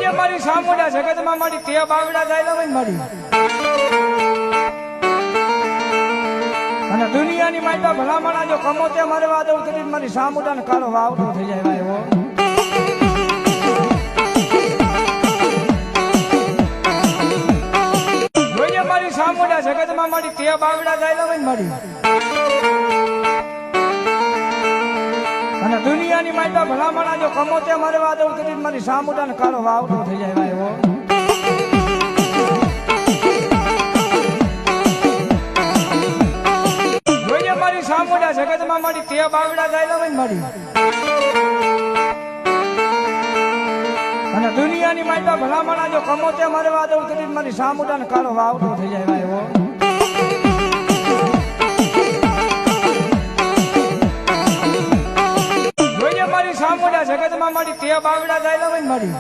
જોઈએ મારી સામુડા જગતમાં મારી તે બાવડા જાય હોય મારી અને દુનિયાની માયતા ભલામણા જો કમો તે મારે વાદળ કરી મારી સામુડા ને કાળો વાવડો થઈ જાય ભાઈ જોઈએ મારી સામુડા જગતમાં મારી તે બાવડા જાય હોય મારી અને દુનિયાની માયતા ભલામણા જો કમો તે મારે વાદળ કરી મારી સામુડા ને કાળો વાવડો થઈ જાય ભાઈ મારી સામુડા જગતમાં મારી તે બાવડા જાય હોય મારી અને દુનિયાની માયતા ભલામણા જો કમો તે મારે વાદળ કરી મારી સામુડા ને કાળો વાવડો થઈ જાય ભાઈ જોઈએ મારી સામુડા જગતમાં મારી તે બાવડા જાય હોય મારી